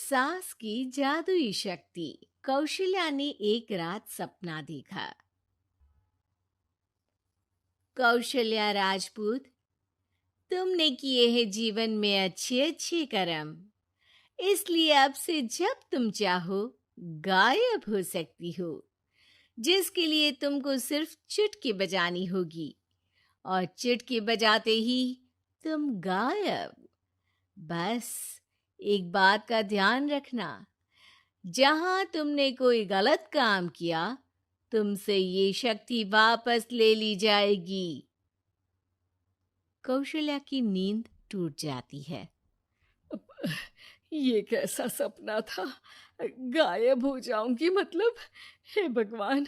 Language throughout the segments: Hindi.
सास की जादुई शक्ति। कौशल्या ने एक रात सपना देखा। कौशल्या राजपूत, तुमने किए हैं जीवन में अच्छे अच्छे कर्म, इसलिए अब से जब तुम चाहो गायब हो सकती हो, जिसके लिए तुमको सिर्फ चुटकी बजानी होगी और चुटकी बजाते ही तुम गायब। बस एक बात का ध्यान रखना, जहां तुमने कोई गलत काम किया, तुमसे ये शक्ति वापस ले ली जाएगी। कौशल्या की नींद टूट जाती है। ये कैसा सपना था? गायब हो जाऊंगी मतलब? हे भगवान!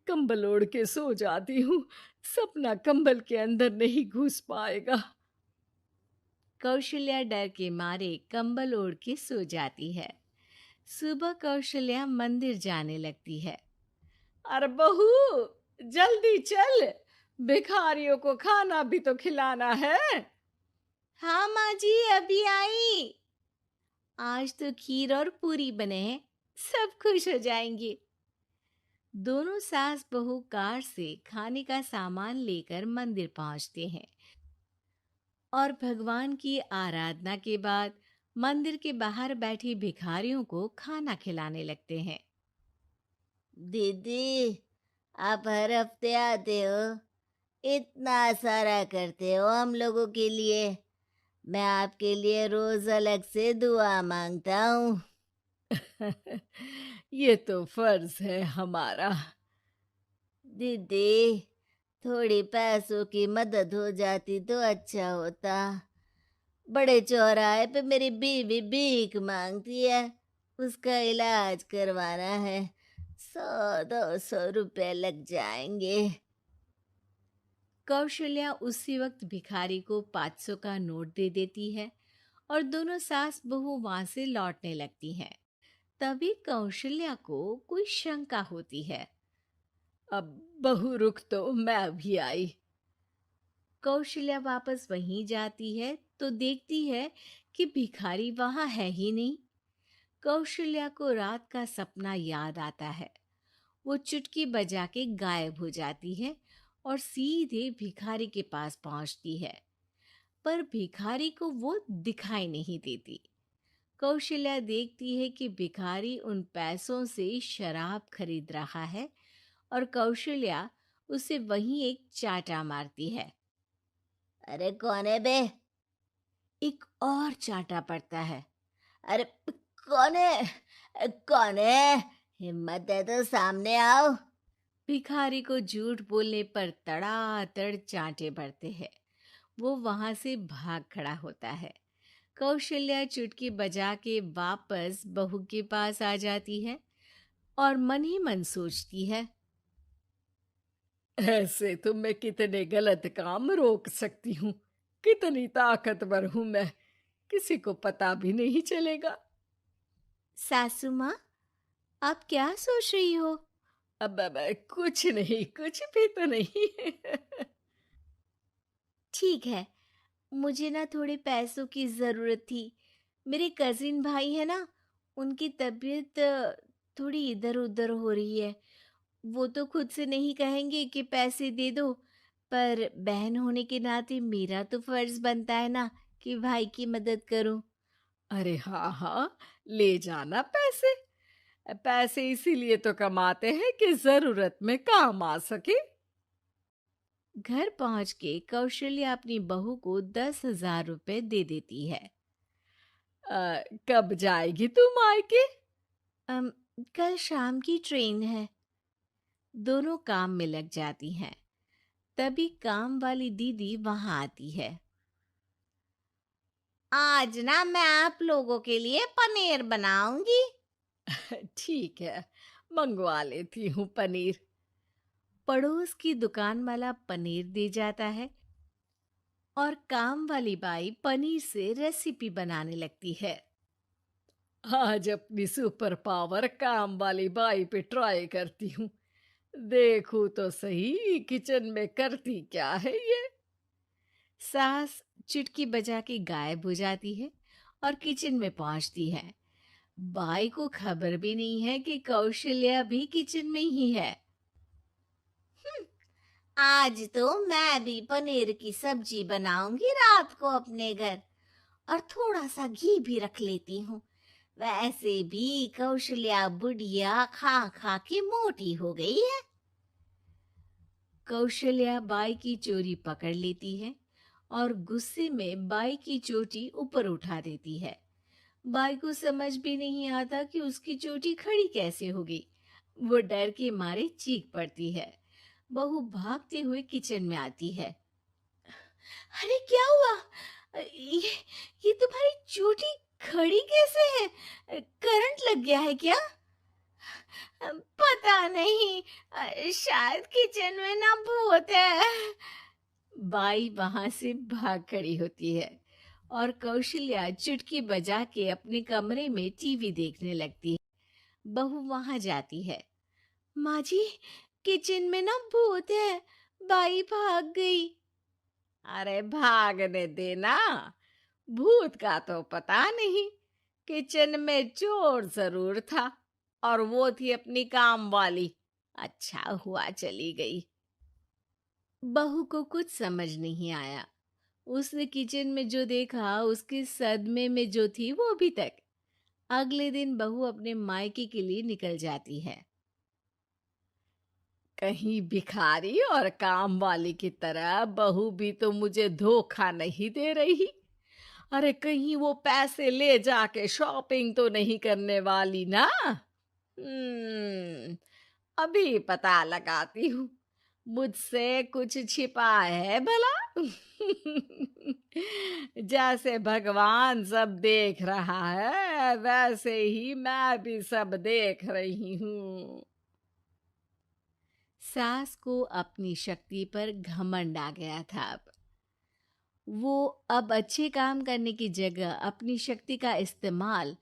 कंबल ओढ़ के सो जाती हूँ, सपना कंबल के अंदर नहीं घुस पाएगा। कौशल्या डर के मारे कंबल ओढ़ के सो जाती है। सुबह कौशल्या मंदिर जाने लगती है। अरे बहू, जल्दी चल, भिखारियों को खाना भी तो खिलाना है। हाँ माँ जी, अभी आई। आज तो खीर और पूरी बने हैं, सब खुश हो जाएंगे। दोनों सास बहू कार से खाने का सामान लेकर मंदिर पहुंचते हैं और भगवान की आराधना के बाद मंदिर के बाहर बैठी भिखारियों को खाना खिलाने लगते हैं। दीदी, आप हर हफ्ते आते हो, इतना सारा करते हो हम लोगों के लिए। मैं आपके लिए रोज अलग से दुआ मांगता हूँ। ये तो फर्ज है हमारा। दीदी, थोड़ी पैसों की मदद हो जाती तो अच्छा होता। बड़े चौराहे पे मेरी बीवी भीख मांगती है, उसका इलाज करवाना है। 100-200 रुपए लग जाएंगे। कौशल्या उसी वक्त भिखारी को 500 का नोट दे देती है और दोनों सास बहू वहां से लौटने लगती हैं। तभी कौशल्या को कोई शंका होती है। अब बहू रुक, तो मैं अभी आई। कौशल्या वापस वहीं जाती है तो देखती है कि भिखारी वहां है ही नहीं। कौशल्या को रात का सपना याद आता है। वो चुटकी बजा के गायब हो जाती है और सीधे भिखारी के पास पहुंचती है, पर भिखारी को वो दिखाई नहीं देती। कौशल्या देखती है कि भिखारी उन पैसों से शराब खरीद रहा है और कौशल्या उसे वहीं एक चांटा मारती है। अरे कौन है बे? एक और चांटा पड़ता है। अरे कौन है? कौन है? हिम्मत है तो सामने आओ। भिखारी को झूठ बोलने पर तड़ातड़ चांटे पड़ते हैं। वो वहां से भाग खड़ा होता है। कौशल्या चुटकी बजा के वापस बहू के पास आ जाती है और मन ही मन सोचती है। ऐसे तो मैं कितने गलत काम रोक सकती हूँ। कितनी ताकतवर हूँ मैं, किसी को पता भी नहीं चलेगा। सासू माँ, आप क्या सोच रही हो? अब कुछ नहीं, कुछ भी तो नहीं। ठीक है, मुझे ना थोड़े पैसों की ज़रूरत थी। मेरे कजिन भाई है ना, उनकी तबीयत थोड़ी इधर उधर हो रही है। वो तो खुद से नहीं कहेंगे कि पैसे दे दो, पर बहन होने के नाते मेरा तो फर्ज बनता है ना कि भाई की मदद करूं। अरे हाँ हाँ, ले जाना पैसे। पैसे इसीलिए तो कमाते हैं कि जरूरत में काम आ सके। घर पहुंच के कौशल्या अपनी बहू को 10,000 रुपए दे देती है। कब जाएगी तू मायके? अम, कल शाम की ट्रेन है। दोनों काम में लग जाती हैं। तभी काम वाली दीदी वहां आती है। आज ना मैं आप लोगों के लिए पनीर बनाऊंगी। ठीक है, मंगवा लेती हूँ पनीर। पड़ोस की दुकान वाला पनीर दे जाता है और काम वाली बाई पनीर से रेसिपी बनाने लगती है। आज अपनी सुपर पावर काम वाली बाई पे ट्राई करती हूँ। देखूं तो सही, किचन में करती क्या है ये। सास चुटकी बजा के गायब हो जाती है और किचन में पहुंचती है। बाई को खबर भी नहीं है कि कौशल्या भी किचन में ही है। आज तो मैं भी पनीर की सब्जी बनाऊंगी रात को अपने घर, और थोड़ा सा घी भी रख लेती हूँ। वैसे भी कौशल्या बुढ़िया खा खा के मोटी हो गई है। कौशल्या बाई की चोरी पकड़ लेती है और गुस्से में बाई की चोटी ऊपर उठा देती है। बाई को समझ भी नहीं आता कि उसकी चोटी खड़ी कैसे होगी। वो डर के मारे चीख पड़ती है। बहू भागते हुए किचन में आती है। अरे क्या हुआ? ये तुम्हारी चोटी खड़ी कैसे है? करंट लग गया है क्या? पता नहीं, शायद किचन में ना भूत है। बाई वहां से भाग खड़ी होती है और कौशल्या चुटकी बजा के अपने कमरे में टीवी देखने लगती है। बहू वहां जाती है। माँ जी, किचन में ना भूत है, बाई भाग गई। अरे भागने देना, भूत का तो पता नहीं। किचन में चोर जरूर था, और वो थी अपनी काम वाली। अच्छा हुआ चली गई। बहू को कुछ समझ नहीं आया। उसने किचन में जो देखा, उसके सदमे में जो थी वो अभी तक। अगले दिन बहू अपने मायके के लिए निकल जाती है। कहीं भिखारी और काम वाली की तरह बहू भी तो मुझे धोखा नहीं दे रही। अरे कहीं वो पैसे ले जाके शॉपिंग तो नहीं करने वाली ना? अभी पता लगाती हूँ। मुझसे कुछ छिपा है भला? जैसे भगवान सब देख रहा है, वैसे ही मैं भी सब देख रही हूँ। सास को अपनी शक्ति पर घमंड आ गया था। अब वो अच्छे काम करने की जगह अपनी शक्ति का इस्तेमाल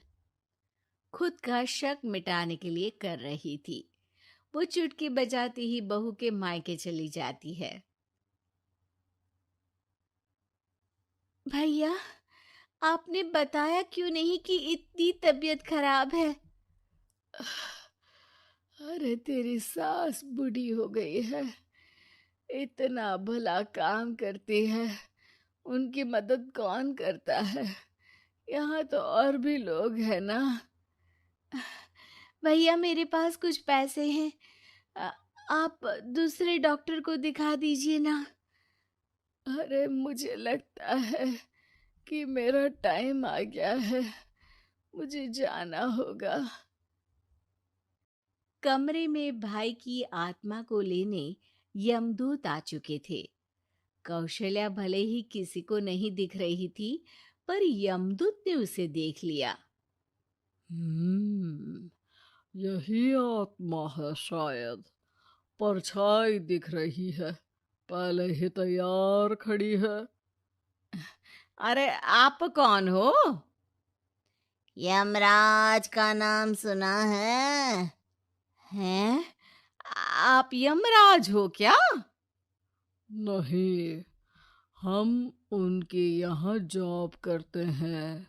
खुद का शक मिटाने के लिए कर रही थी। वो चुटकी बजाती ही बहू के मायके चली जाती है। भैया, आपने बताया क्यों नहीं कि इतनी तबीयत खराब है? अरे तेरी सास बूढ़ी हो गई है, इतना भला काम करती है, उनकी मदद कौन करता है? यहाँ तो और भी लोग हैं ना। भैया, मेरे पास कुछ पैसे हैं, आ- आप दूसरे डॉक्टर को दिखा दीजिए ना। अरे मुझे लगता है कि मेरा टाइम आ गया है, मुझे जाना होगा। कमरे में भाई की आत्मा को लेने यमदूत आ चुके थे। कौशल्या भले ही किसी को नहीं दिख रही थी, पर यमदूत ने उसे देख लिया। हम्म, यही आत्मा है शायद, परछाई दिख रही है, पहले ही तैयार खड़ी है। अरे आप कौन हो? यमराज का नाम सुना है? हैं? आप यमराज हो क्या? नहीं, हम उनके यहाँ जॉब करते हैं,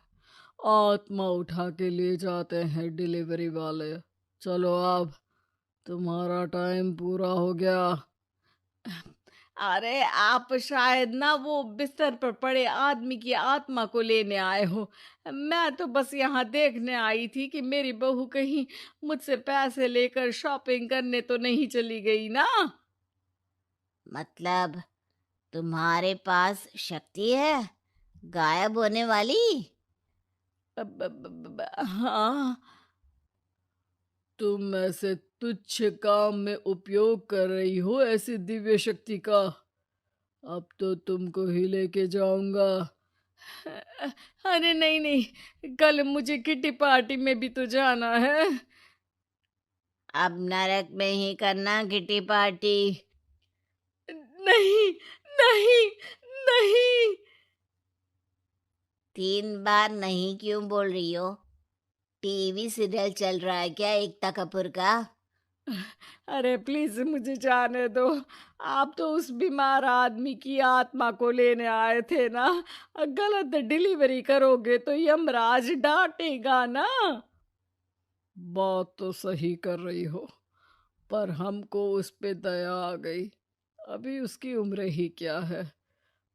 आत्मा उठा के ले जाते हैं डिलीवरी वाले। चलो अब, तुम्हारा टाइम पूरा हो गया। अरे आप शायद ना वो बिस्तर पर पड़े आदमी की आत्मा को लेने आए हो। मैं तो बस यहाँ देखने आई थी कि मेरी बहू कहीं मुझसे पैसे लेकर शॉपिंग करने तो नहीं चली गई ना। मतलब तुम्हारे पास शक्ति है गायब होने वाली? हाँ, तुम ऐसे तुच्छ काम में उपयोग कर रही हो ऐसी दिव्य शक्ति का। अब तो तुमको ही लेके जाऊंगा। अरे नहीं नहीं, कल मुझे किटी पार्टी में भी तो जाना है। अब नरक में ही करना किटी पार्टी। नहीं नहीं नहीं। 3 बार नहीं क्यों बोल रही हो? टीवी सीरियल चल रहा है क्या एकता कपूर का? अरे प्लीज मुझे जाने दो। आप तो उस बीमार आदमी की आत्मा को लेने आए थे ना। गलत डिलीवरी करोगे तो यमराज डांटेगा ना। बात तो सही कर रही हो, पर हमको उस पे दया आ गई। अभी उसकी उम्र ही क्या है,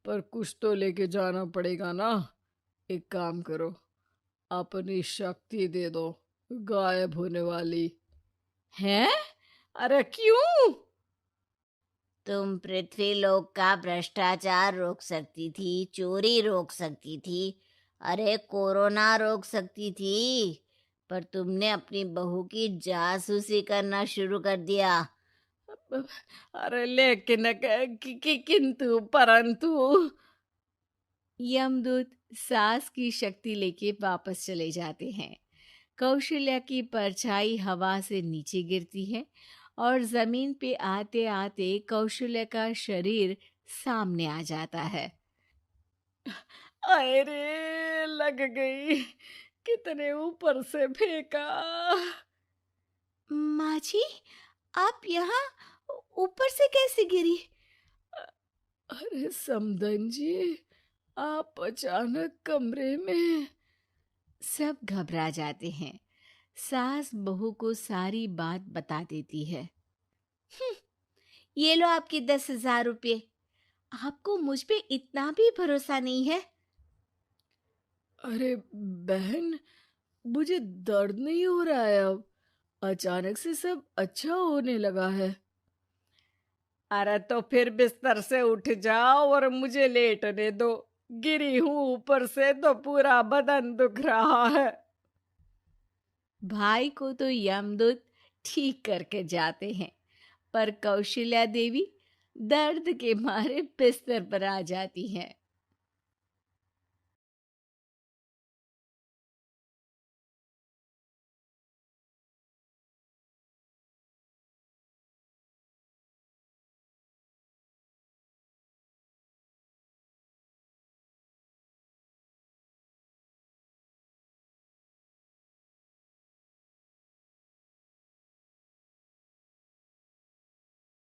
पर कुछ तो लेके जाना पड़ेगा ना। एक काम करो, अपनी शक्ति दे दो, गायब होने वाली। हैं? अरे क्यों? तुम पृथ्वीलोक का भ्रष्टाचार रोक सकती थी, चोरी रोक सकती थी, अरे कोरोना रोक सकती थी, पर तुमने अपनी बहू की जासूसी करना शुरू कर दिया। अरे लेकिन किंतु परंतु। यमदूत सास की शक्ति लेके वापस चले जाते हैं। कौशल्या की परछाई हवा से नीचे गिरती है और जमीन पे आते आते कौशल्या का शरीर सामने आ जाता है। अरे लग गई, कितने ऊपर से फेंका। माँ जी, आप यहाँ ऊपर से कैसे गिरी? अरे समधन जी, आप अचानक कमरे में। सब घबरा जाते हैं। सास बहू को सारी बात बता देती है। "हम्म, ये लो आपके 10,000 रुपये। आपको मुझ पे इतना भी भरोसा नहीं है?" अरे बहन, मुझे दर्द नहीं हो रहा है अब। अचानक से सब अच्छा होने लगा है। अरे तो फिर बिस्तर से उठ जाओ और मुझे लेटने दो। गिरी हूं ऊपर से तो पूरा बदन दुख रहा है। भाई को तो यमदूत ठीक करके जाते हैं, पर कौशल्या देवी दर्द के मारे बिस्तर पर आ जाती हैं।